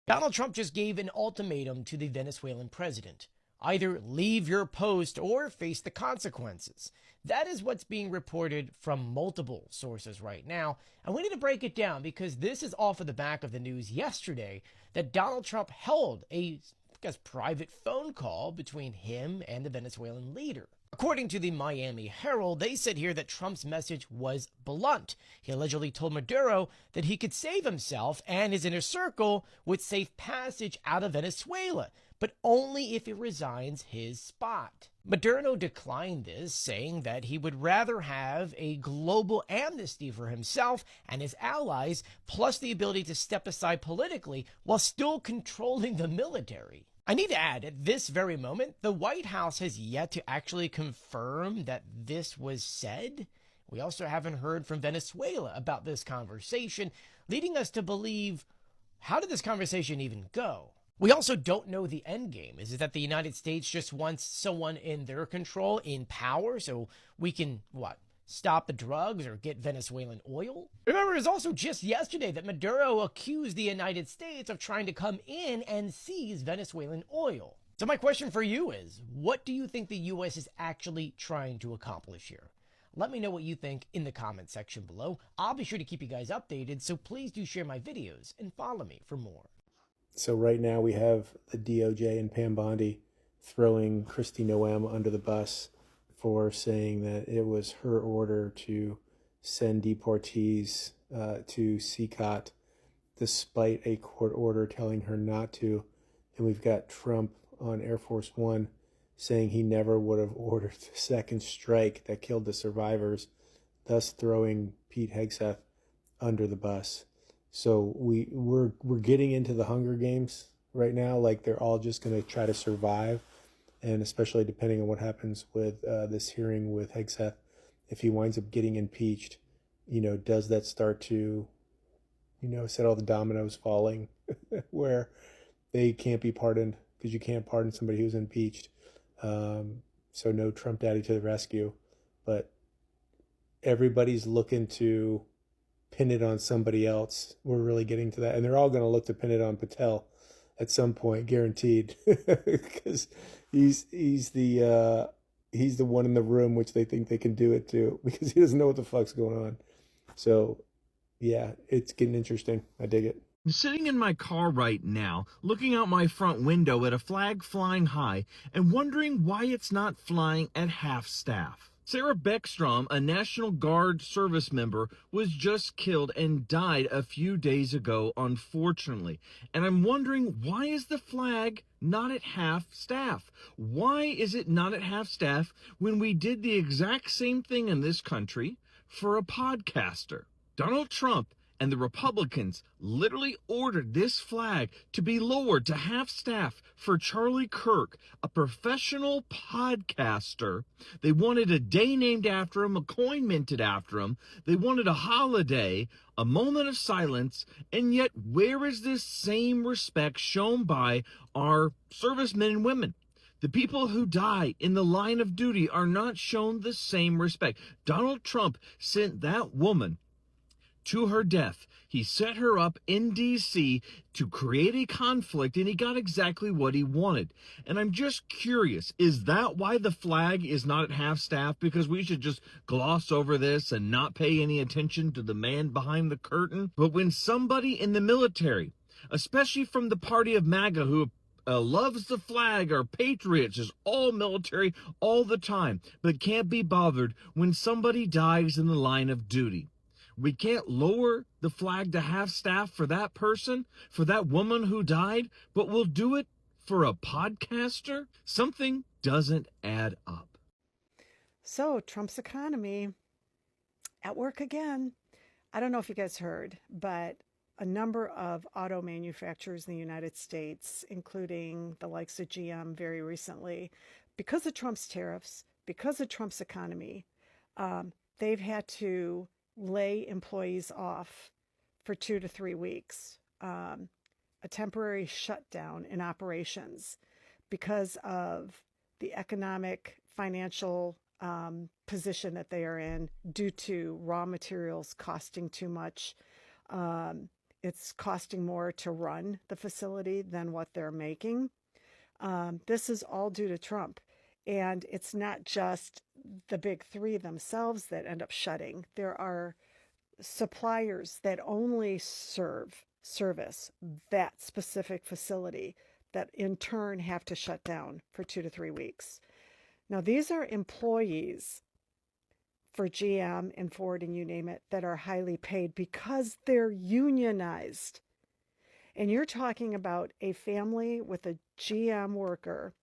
Donald Trump just gave an ultimatum to the Venezuelan president. Either leave your post or face the consequences. That is what's being reported from multiple sources right now. And we need to break it down because this is off of the back of the news yesterday that Donald Trump held a private phone call between him and the Venezuelan leader. According to the Miami Herald, they said here that Trump's message was blunt. He allegedly told Maduro that he could save himself and his inner circle with safe passage out of Venezuela, but only if he resigns his spot. Maduro declined this, saying that he would rather have a global amnesty for himself and his allies, plus the ability to step aside politically while still controlling the military. I need to add, at this very moment, the White House has yet to actually confirm that this was said. We also haven't heard from Venezuela about this conversation, leading us to believe, how did this conversation even go? We also don't know the end game. Is it that the United States just wants someone in their control, in power, so we can, stop the drugs or get Venezuelan oil? Remember, it was also just yesterday that Maduro accused the United States of trying to come in and seize Venezuelan oil. So my question for you is, what do you think the U.S. is actually trying to accomplish here? Let me know what you think in the comment section below. I'll be sure to keep you guys updated, so please do share my videos and follow me for more. So right now we have the DOJ and Pam Bondi throwing Kristi Noem under the bus for saying that it was her order to send deportees to CCOT despite a court order telling her not to. And we've got Trump on Air Force One saying he never would have ordered the second strike that killed the survivors, thus throwing Pete Hegseth under the bus. So we're getting into the Hunger Games right now, like they're all just going to try to survive. And especially depending on what happens with this hearing with Hegseth, if he winds up getting impeached, does that start to, set all the dominoes falling where they can't be pardoned because you can't pardon somebody who's impeached. So no Trump daddy to the rescue, but everybody's looking to pin it on somebody else. We're really getting to that. And they're all going to look to pin it on Patel at some point, guaranteed, because he's the one in the room which they think they can do it to, because he doesn't know what the fuck's going on. So yeah, it's getting interesting. I dig it. I'm sitting in my car right now, looking out my front window at a flag flying high and wondering why it's not flying at half staff. Sarah Beckstrom, a National Guard service member, was just killed and died a few days ago, unfortunately. And I'm wondering, why is the flag not at half staff? Why is it not at half staff when we did the exact same thing in this country for a podcaster? Donald Trump and the Republicans literally ordered this flag to be lowered to half staff for Charlie Kirk, a professional podcaster. They wanted a day named after him, a coin minted after him. They wanted a holiday, a moment of silence, and yet where is this same respect shown by our servicemen and women? The people who die in the line of duty are not shown the same respect. Donald Trump sent that woman to her death. He set her up in D.C. to create a conflict, and he got exactly what he wanted. And I'm just curious, is that why the flag is not at half staff? Because we should just gloss over this and not pay any attention to the man behind the curtain? But when somebody in the military, especially from the party of MAGA, who loves the flag, or patriots, is all military all the time, but can't be bothered when somebody dies in the line of duty, we can't lower the flag to half staff for that person, for that woman who died, but we'll do it for a podcaster? Something doesn't add up. So Trump's economy at work again. I don't know if you guys heard, but a number of auto manufacturers in the United States, including the likes of GM very recently, because of Trump's tariffs, because of Trump's economy, they've had to lay employees off for 2 to 3 weeks, a temporary shutdown in operations because of the economic, financial position that they are in due to raw materials costing too much. it's costing more to run the facility than what they're making. This is all due to Trump. And it's not just the big three themselves that end up shutting. There are suppliers that only service that specific facility that in turn have to shut down for 2 to 3 weeks. Now, these are employees for GM and Ford and you name it that are highly paid because they're unionized. And you're talking about a family with a GM worker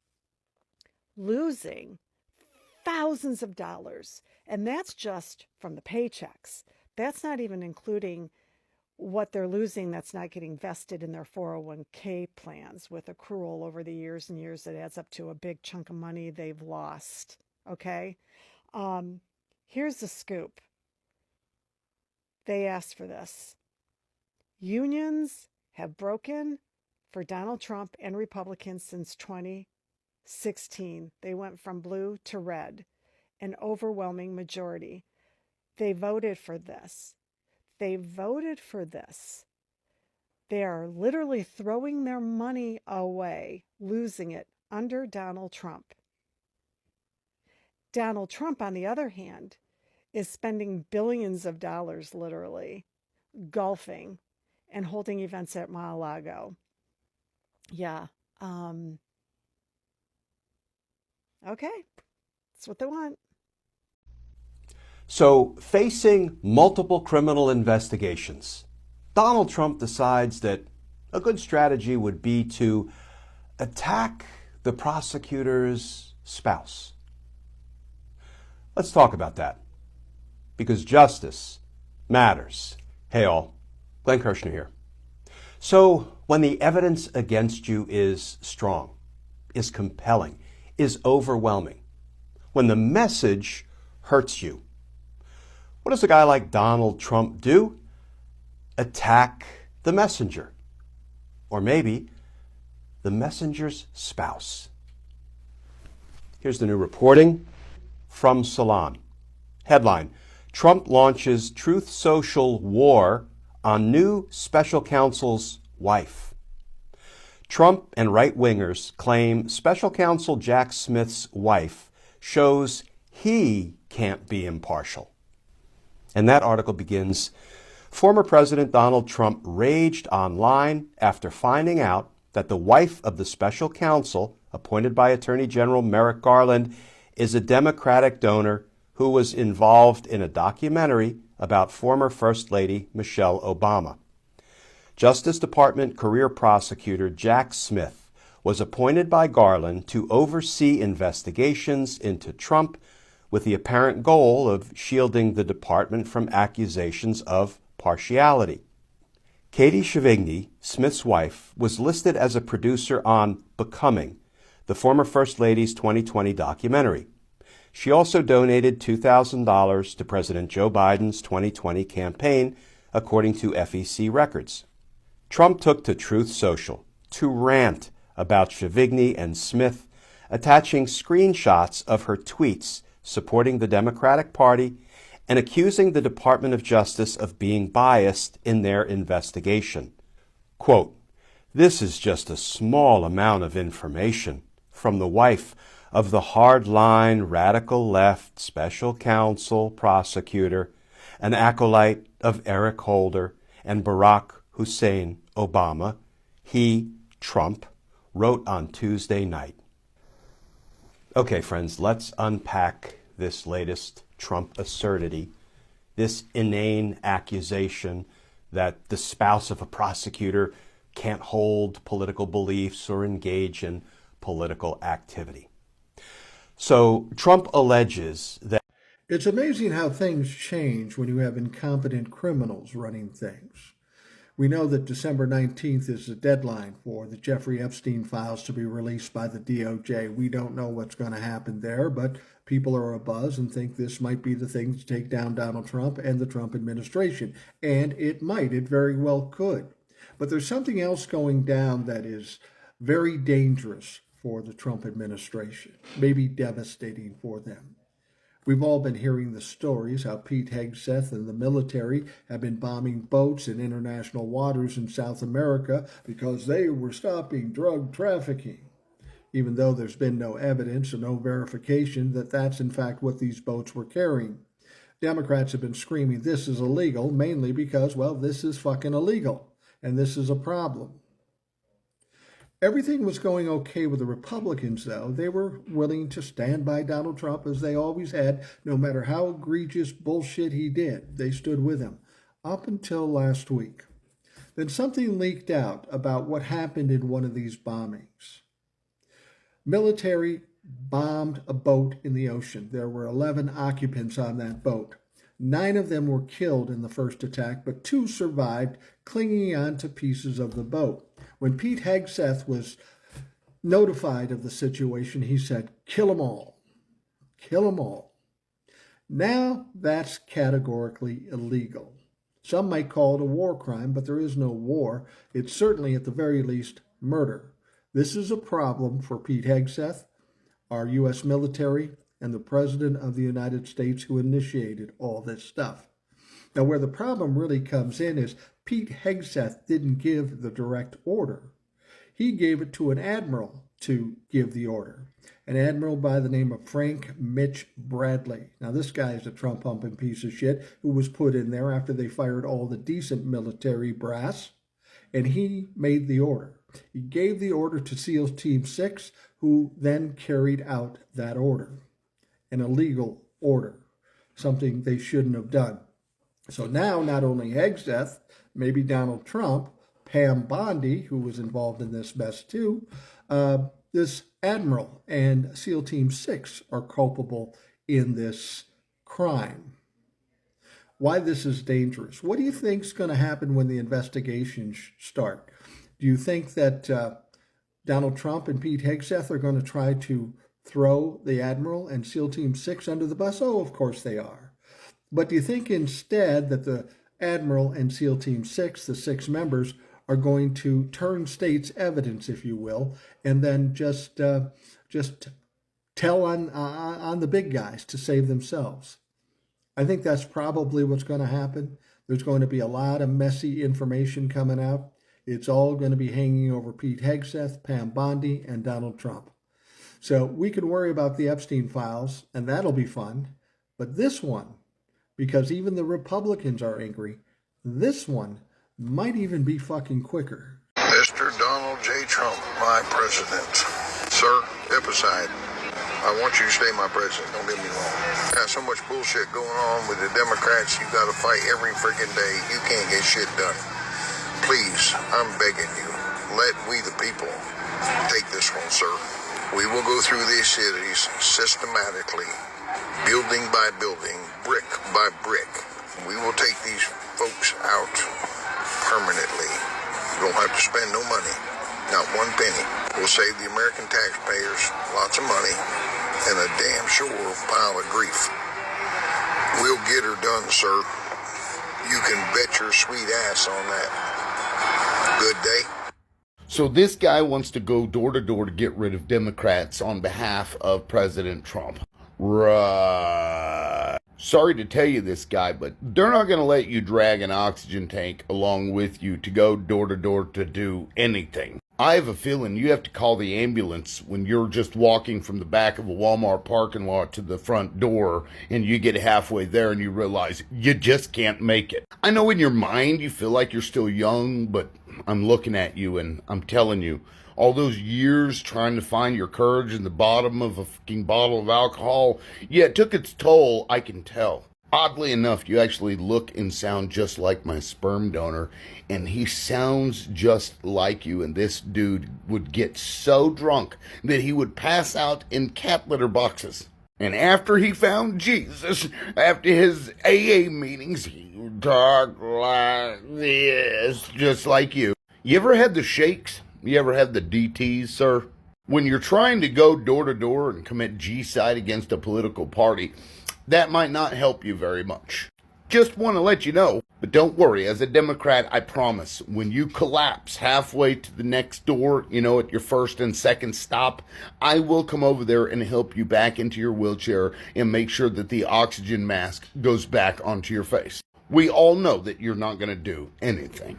losing thousands of dollars. And that's just from the paychecks. That's not even including what they're losing that's not getting vested in their 401k plans with accrual over the years and years that adds up to a big chunk of money they've lost. Okay? Here's the scoop. They asked for this. Unions have broken for Donald Trump and Republicans since 2016. They went from blue to red, an overwhelming majority. They voted for this. They voted for this. They are literally throwing their money away, losing it under Donald Trump. Donald Trump, on the other hand, is spending billions of dollars, literally, golfing and holding events at Mar-a-Lago. Yeah. Okay. That's what they want. So, facing multiple criminal investigations, Donald Trump decides that a good strategy would be to attack the prosecutor's spouse. Let's talk about that, because justice matters. Hey all, Glenn Kirshner here. So, when the evidence against you is strong, is compelling, is overwhelming, when the message hurts you, what does a guy like Donald Trump do? Attack the messenger. Or maybe the messenger's spouse. Here's the new reporting from Salon. Headline: Trump launches Truth Social war on new special counsel's wife. Trump and right-wingers claim special counsel Jack Smith's wife shows he can't be impartial. And that article begins, former President Donald Trump raged online after finding out that the wife of the special counsel, appointed by Attorney General Merrick Garland, is a Democratic donor who was involved in a documentary about former First Lady Michelle Obama. Justice Department career prosecutor Jack Smith was appointed by Garland to oversee investigations into Trump with the apparent goal of shielding the department from accusations of partiality. Katie Shavigny, Smith's wife, was listed as a producer on Becoming, the former First Lady's 2020 documentary. She also donated $2,000 to President Joe Biden's 2020 campaign, according to FEC records. Trump took to Truth Social to rant about Shavigny and Smith, attaching screenshots of her tweets supporting the Democratic Party and accusing the Department of Justice of being biased in their investigation. Quote, "This is just a small amount of information from the wife of the hardline radical left special counsel prosecutor, an acolyte of Eric Holder and Barack Hussein Obama," he, Trump, wrote on Tuesday night. Okay, friends, let's unpack this latest Trump absurdity, this inane accusation that the spouse of a prosecutor can't hold political beliefs or engage in political activity. So Trump alleges that it's amazing how things change when you have incompetent criminals running things. We know that December 19th is the deadline for the Jeffrey Epstein files to be released by the DOJ. We don't know what's going to happen there, but people are abuzz and think this might be the thing to take down Donald Trump and the Trump administration. And it might, it very well could. But there's something else going down that is very dangerous for the Trump administration, maybe devastating for them. We've all been hearing the stories how Pete Hegseth and the military have been bombing boats in international waters in South America because they were stopping drug trafficking, even though there's been no evidence or no verification that that's in fact what these boats were carrying. Democrats have been screaming this is illegal, mainly because, well, this is fucking illegal, and this is a problem. Everything was going okay with the Republicans, though. They were willing to stand by Donald Trump, as they always had, no matter how egregious bullshit he did. They stood with him, up until last week. Then something leaked out about what happened in one of these bombings. Military bombed a boat in the ocean. There were 11 occupants on that boat. 9 of them were killed in the first attack, but 2 survived, clinging on to pieces of the boat. When Pete Hegseth was notified of the situation, he said, "Kill them all. Kill them all." Now that's categorically illegal. Some might call it a war crime, but there is no war. It's certainly, at the very least, murder. This is a problem for Pete Hegseth, our U.S. military, and the President of the United States who initiated all this stuff. Now, where the problem really comes in is Pete Hegseth didn't give the direct order. He gave it to an admiral to give the order, an admiral by the name of Frank Mitch Bradley. Now, this guy is a Trump-humping piece of shit who was put in there after they fired all the decent military brass, and he made the order. He gave the order to SEAL Team 6, who then carried out that order, an illegal order, something they shouldn't have done. So now not only Hegseth, maybe Donald Trump, Pam Bondi, who was involved in this mess too, this admiral and SEAL Team 6 are culpable in this crime. Why this is dangerous. What do you think is going to happen when the investigations start? Do you think that Donald Trump and Pete Hegseth are going to try to throw the admiral and SEAL Team 6 under the bus? Oh, of course they are. But do you think instead that the admiral and SEAL Team 6, the 6 members, are going to turn state's evidence, if you will, and then just tell on the big guys to save themselves? I think that's probably what's going to happen. There's going to be a lot of messy information coming out. It's all going to be hanging over Pete Hegseth, Pam Bondi, and Donald Trump. So we can worry about the Epstein files, and that'll be fun. But this one, because even the Republicans are angry, this one might even be fucking quicker. Mr. Donald J. Trump, my president. Sir, step aside. I want you to stay my president, don't get me wrong. Got so much bullshit going on with the Democrats, you gotta fight every freaking day. You can't get shit done. Please, I'm begging you, let we the people take this one, sir. We will go through these cities systematically, building by building, brick by brick. We will take these folks out permanently. You don't have to spend no money, not one penny. We'll save the American taxpayers lots of money and a damn sure pile of grief. We'll get her done, sir. You can bet your sweet ass on that. Good day. So this guy wants to go door to door to get rid of Democrats on behalf of President Trump. Right. Sorry to tell you this, guy, but they're not going to let you drag an oxygen tank along with you to go door to door to do anything. I have a feeling you have to call the ambulance when you're just walking from the back of a Walmart parking lot to the front door and you get halfway there and you realize you just can't make it. I know in your mind you feel like you're still young, but I'm looking at you and I'm telling you, all those years trying to find your courage in the bottom of a fucking bottle of alcohol, yeah, it took its toll, I can tell. Oddly enough, you actually look and sound just like my sperm donor, and he sounds just like you, and this dude would get so drunk that he would pass out in cat litter boxes. And after he found Jesus, after his AA meetings, he would talk like this, just like you. You ever had the shakes? You ever had the DTs, sir? When you're trying to go door to door and commit G-side against a political party, that might not help you very much. Just want to let you know, But don't worry, as a Democrat, I promise, when you collapse halfway to the next door, at your first and second stop, I will come over there and help you back into your wheelchair and make sure that the oxygen mask goes back onto your face. We all know that you're not going to do anything.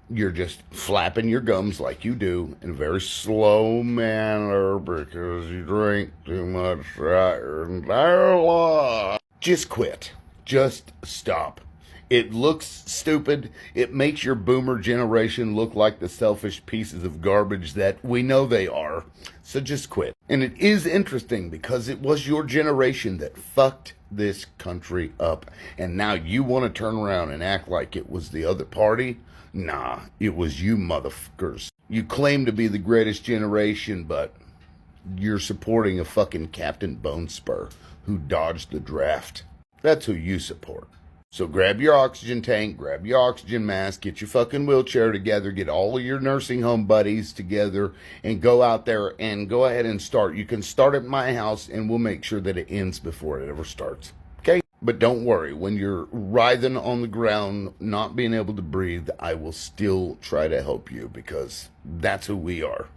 You're just flapping your gums like you do in a very slow manner because you drink too much throughout your entire life. Just quit. Just stop. It looks stupid. It makes your boomer generation look like the selfish pieces of garbage that we know they are. So just quit. And it is interesting because it was your generation that fucked this country up. And now you want to turn around and act like it was the other party? Nah, it was you motherfuckers. You claim to be the greatest generation, but you're supporting a fucking Captain Bonespur who dodged the draft. That's who you support. So grab your oxygen tank, grab your oxygen mask, get your fucking wheelchair together, get all of your nursing home buddies together, and go out there and go ahead and start. You can start at my house, and we'll make sure that it ends before it ever starts. Okay? But don't worry, when you're writhing on the ground, not being able to breathe, I will still try to help you because that's who we are.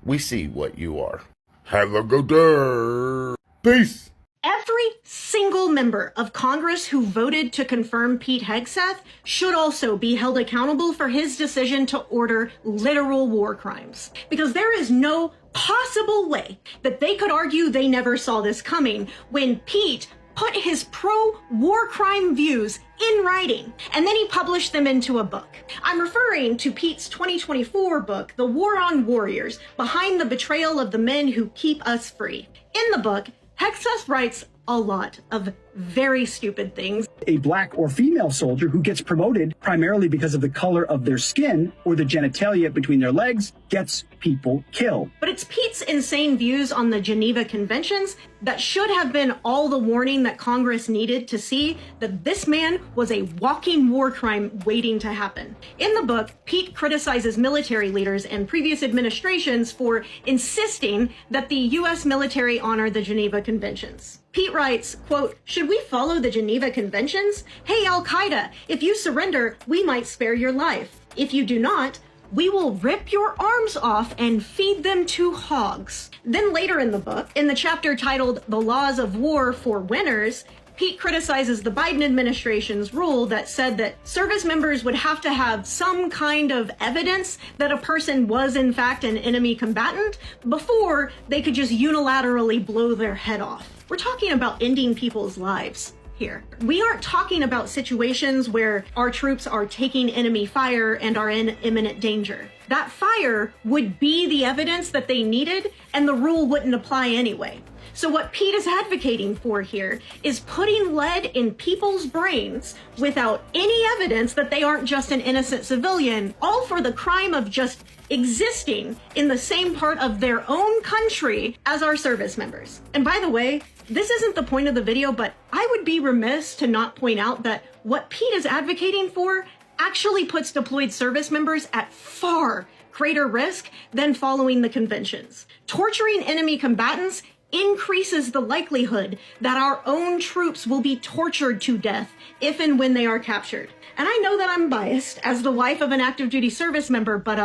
We see what you are. Have a good day. Peace. Every single member of Congress who voted to confirm Pete Hegseth should also be held accountable for his decision to order literal war crimes. Because there is no possible way that they could argue they never saw this coming when Pete put his pro-war crime views in writing, and then he published them into a book. I'm referring to Pete's 2024 book, The War on Warriors, Behind the Betrayal of the Men Who Keep Us Free. In the book, Hegseth writes a lot of very stupid things. A black or female soldier who gets promoted primarily because of the color of their skin or the genitalia between their legs gets people killed. But it's Pete's insane views on the Geneva Conventions that should have been all the warning that Congress needed to see that this man was a walking war crime waiting to happen. In the book, Pete criticizes military leaders and previous administrations for insisting that the U.S. military honor the Geneva Conventions. Pete writes, quote, "Should we follow the Geneva Conventions? Hey, Al-Qaeda, if you surrender, we might spare your life. If you do not, we will rip your arms off and feed them to hogs." Then later in the book, in the chapter titled The Laws of War for Winners, Pete criticizes the Biden administration's rule that said that service members would have to have some kind of evidence that a person was in fact an enemy combatant before they could just unilaterally blow their head off. We're talking about ending people's lives here. We aren't talking about situations where our troops are taking enemy fire and are in imminent danger. That fire would be the evidence that they needed, and the rule wouldn't apply anyway. So what Pete is advocating for here is putting lead in people's brains without any evidence that they aren't just an innocent civilian, all for the crime of just existing in the same part of their own country as our service members. And by the way, this isn't the point of the video, but I would be remiss to not point out that what Pete is advocating for actually puts deployed service members at far greater risk than following the conventions. Torturing enemy combatants increases the likelihood that our own troops will be tortured to death if and when they are captured. And I know that I'm biased as the wife of an active duty service member, but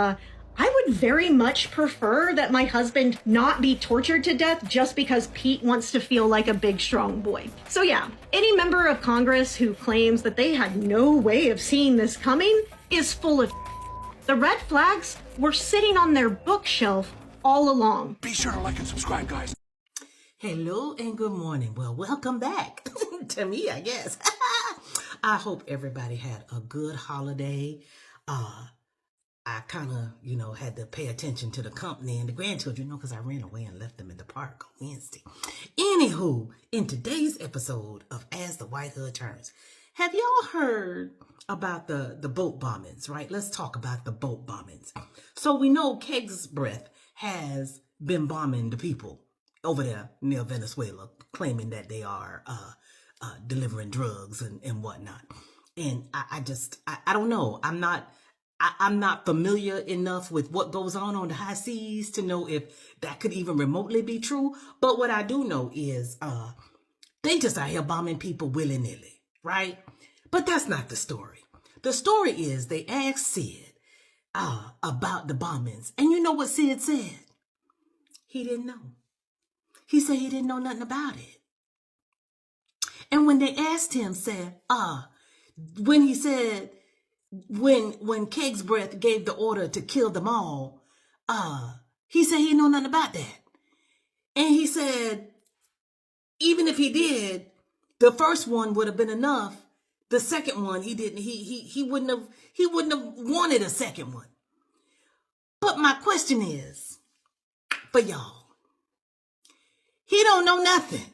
I would very much prefer that my husband not be tortured to death just because Pete wants to feel like a big, strong boy. So yeah, any member of Congress who claims that they had no way of seeing this coming is full of The red flags were sitting on their bookshelf all along. Be sure to like and subscribe, guys. Hello and good morning. Well, welcome back to me, I guess. I hope everybody had a good holiday. I kind of, had to pay attention to the company and the grandchildren, because I ran away and left them in the park on Wednesday. Anywho, in today's episode of As the White Hood Turns, have y'all heard about the boat bombings, right? Let's talk about the boat bombings. So we know Keg's Breath has been bombing the people over there near Venezuela, claiming that they are delivering drugs and whatnot. And I don't know. I'm not familiar enough with what goes on the high seas to know if that could even remotely be true. But what I do know is they just out here bombing people willy-nilly, right? But that's not the story. the story is they asked Sid about the bombings. And you know what Sid said? He didn't know. He said he didn't know nothing about it. And when they asked him, when he said, when Hegseth gave the order to kill them all, he said he didn't know nothing about that. And he said, even if he did, the first one would have been enough. The second one, he didn't. He wouldn't have wanted a second one. But my question is, for y'all, he don't know nothing.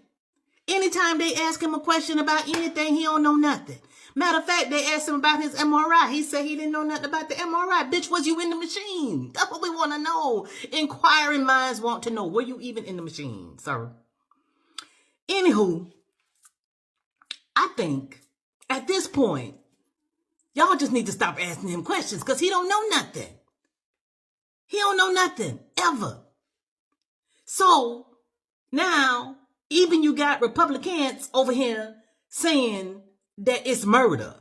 Anytime they ask him a question about anything, he don't know nothing. Matter of fact, they asked him about his MRI. He said he didn't know nothing about the MRI. Bitch, was you in the machine? That's what we want to know. Inquiring minds want to know. Were you even in the machine, sir? Anywho, I think at this point, y'all just need to stop asking him questions because he don't know nothing. He don't know nothing, ever. So, now, even you got Republicans over here saying that it's murder,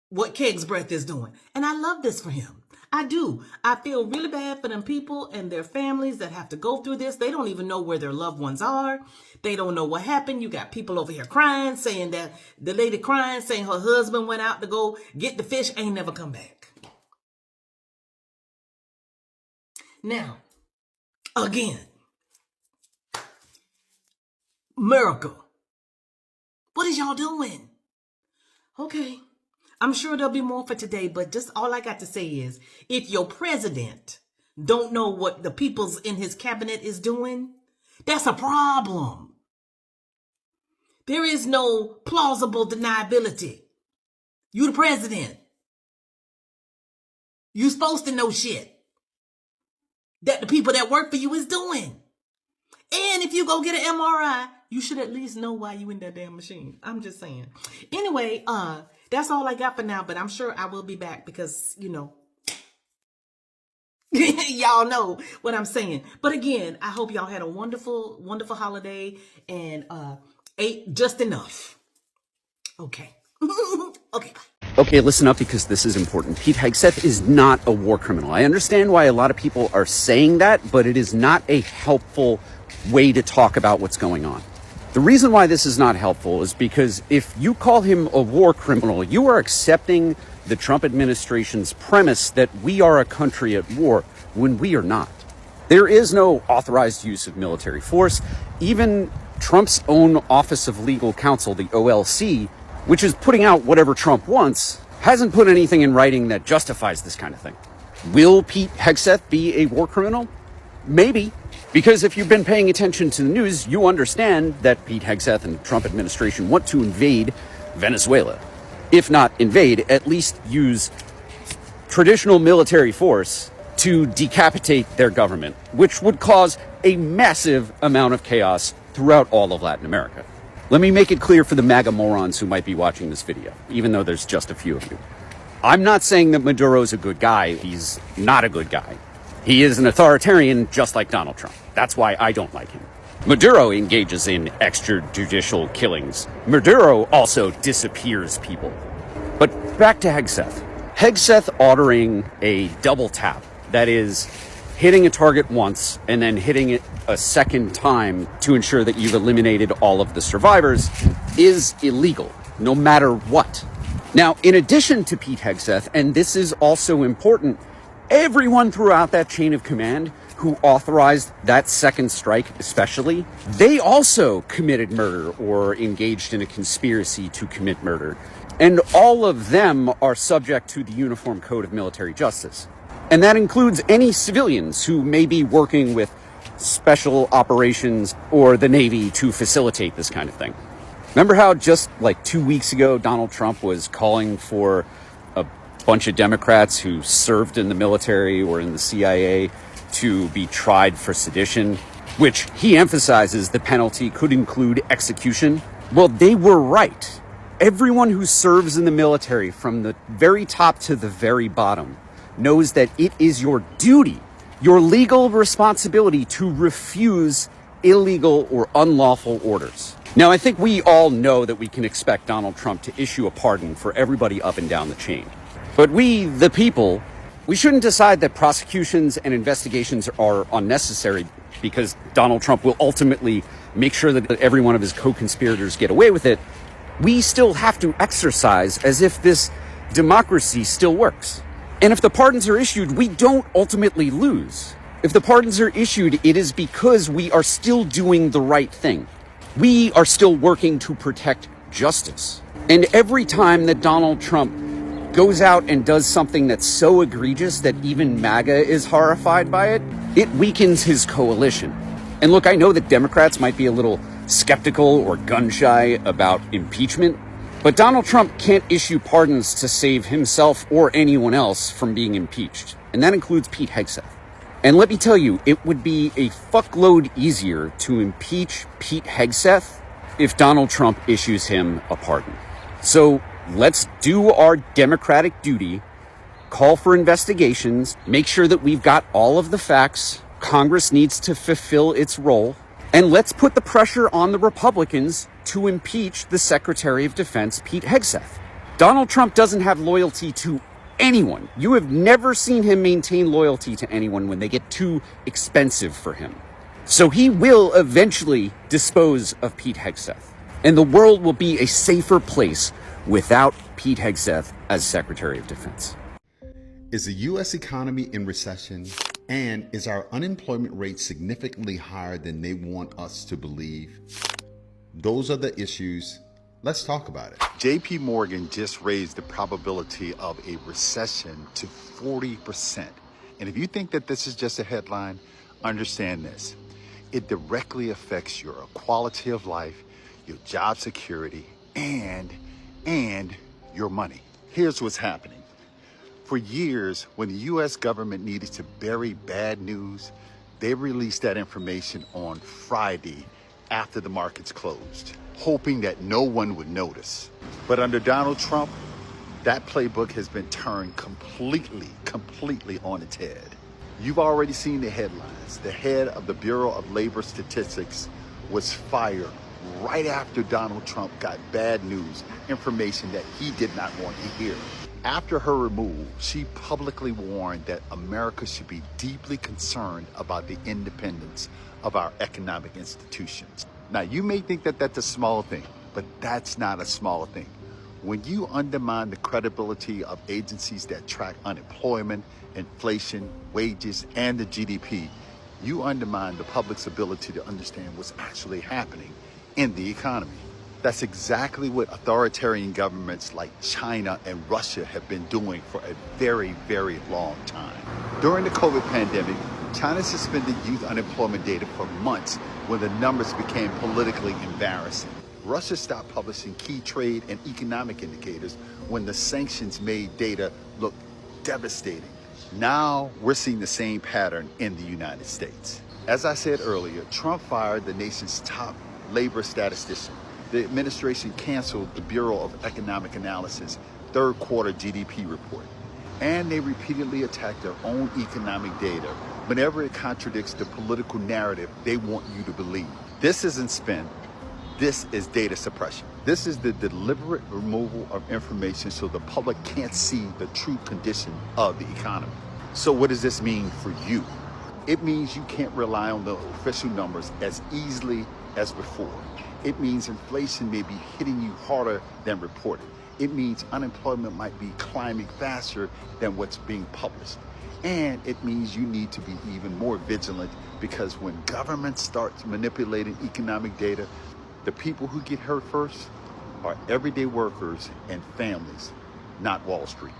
what Hegseth is doing. And I love this for him. I do. I feel really bad for them people and their families that have to go through this. They don't even know where their loved ones are. They don't know what happened. You got people over here crying, saying that the lady crying, saying her husband went out to go get the fish, ain't never come back. Now, again, miracle. What is y'all doing? Okay, I'm sure there'll be more for today, but just all I got to say is, if your president don't know what the people's in his cabinet is doing, that's a problem. There is no plausible deniability. You the president. You supposed to know shit that the people that work for you is doing. And if you go get an MRI, you should at least know why you in that damn machine. I'm just saying. Anyway, that's all I got for now, but I'm sure I will be back because, you know, y'all know what I'm saying. But again, I hope y'all had a wonderful, wonderful holiday and ate just enough. Okay. Okay, bye. Okay, listen up because this is important. Pete Hegseth is not a war criminal. I understand why a lot of people are saying that, but it is not a helpful way to talk about what's going on. The reason why this is not helpful is because if you call him a war criminal, you are accepting the Trump administration's premise that we are a country at war when we are not. There is no authorized use of military force. Even Trump's own Office of Legal Counsel, the OLC, which is putting out whatever Trump wants, hasn't put anything in writing that justifies this kind of thing. Will Pete Hegseth be a war criminal? Maybe. Because if you've been paying attention to the news, you understand that Pete Hegseth and the Trump administration want to invade Venezuela. If not invade, at least use traditional military force to decapitate their government, which would cause a massive amount of chaos throughout all of Latin America. Let me make it clear for the MAGA morons who might be watching this video, even though there's just a few of you. I'm not saying that Maduro's a good guy. He's not a good guy. He is an authoritarian just like Donald Trump. That's why I don't like him. Maduro engages in extrajudicial killings. Maduro also disappears people. But back to Hegseth. Hegseth ordering a double tap, that is, hitting a target once and then hitting it a second time to ensure that you've eliminated all of the survivors, is illegal, no matter what. Now, in addition to Pete Hegseth, and this is also important, everyone throughout that chain of command who authorized that second strike especially, they also committed murder or engaged in a conspiracy to commit murder. And all of them are subject to the Uniform Code of Military Justice. And that includes any civilians who may be working with special operations or the Navy to facilitate this kind of thing. Remember how just like 2 weeks ago, Donald Trump was calling for a bunch of Democrats who served in the military or in the CIA to be tried for sedition, which he emphasizes the penalty could include execution? Well, they were right. Everyone who serves in the military, from the very top to the very bottom, knows that it is your duty, your legal responsibility to refuse illegal or unlawful orders. Now, I think we all know that we can expect Donald Trump to issue a pardon for everybody up and down the chain. But we, the people, we shouldn't decide that prosecutions and investigations are unnecessary because Donald Trump will ultimately make sure that every one of his co-conspirators get away with it. We still have to exercise as if this democracy still works. And if the pardons are issued, we don't ultimately lose. If the pardons are issued, it is because we are still doing the right thing. We are still working to protect justice. And every time that Donald Trump goes out and does something that's so egregious that even MAGA is horrified by it, it weakens his coalition. And look, I know that Democrats might be a little skeptical or gun-shy about impeachment, but Donald Trump can't issue pardons to save himself or anyone else from being impeached. And that includes Pete Hegseth. And let me tell you, it would be a fuckload easier to impeach Pete Hegseth if Donald Trump issues him a pardon. So let's do our democratic duty, call for investigations, make sure that we've got all of the facts. Congress needs to fulfill its role. And let's put the pressure on the Republicans to impeach the Secretary of Defense, Pete Hegseth. Donald Trump doesn't have loyalty to anyone. You have never seen him maintain loyalty to anyone when they get too expensive for him. So he will eventually dispose of Pete Hegseth. And the world will be a safer place without Pete Hegseth as Secretary of Defense. Is the U.S. economy in recession? And is our unemployment rate significantly higher than they want us to believe? Those are the issues. Let's talk about it. JP Morgan just raised the probability of a recession to 40%. And if you think that this is just a headline, understand this. It directly affects your quality of life, your job security, and your money. Here's what's happening. For years, when the U.S. government needed to bury bad news, they released that information on Friday after the markets closed, hoping that no one would notice. But under Donald Trump, that playbook has been turned completely on its head. You've already seen the headlines. The head of the Bureau of Labor Statistics was fired right after Donald Trump got bad news, information that he did not want to hear. After her removal, she publicly warned that America should be deeply concerned about the independence of our economic institutions. Now, you may think that that's a small thing, but that's not a small thing. When you undermine the credibility of agencies that track unemployment, inflation, wages, and the GDP, you undermine the public's ability to understand what's actually happening in the economy. That's exactly what authoritarian governments like China and Russia have been doing for a very, very long time. During the COVID pandemic, China suspended youth unemployment data for months when the numbers became politically embarrassing. Russia stopped publishing key trade and economic indicators when the sanctions made data look devastating. Now we're seeing the same pattern in the United States. As I said earlier, Trump fired the nation's top labor statistician. The administration canceled the Bureau of Economic Analysis' third quarter GDP report. And they repeatedly attack their own economic data whenever it contradicts the political narrative they want you to believe. This isn't spin. This is data suppression. This is the deliberate removal of information so the public can't see the true condition of the economy. So what does this mean for you? It means you can't rely on the official numbers as easily as before. It means inflation may be hitting you harder than reported. It means unemployment might be climbing faster than what's being published. And it means you need to be even more vigilant, because when government starts manipulating economic data, the people who get hurt first are everyday workers and families, not Wall Street.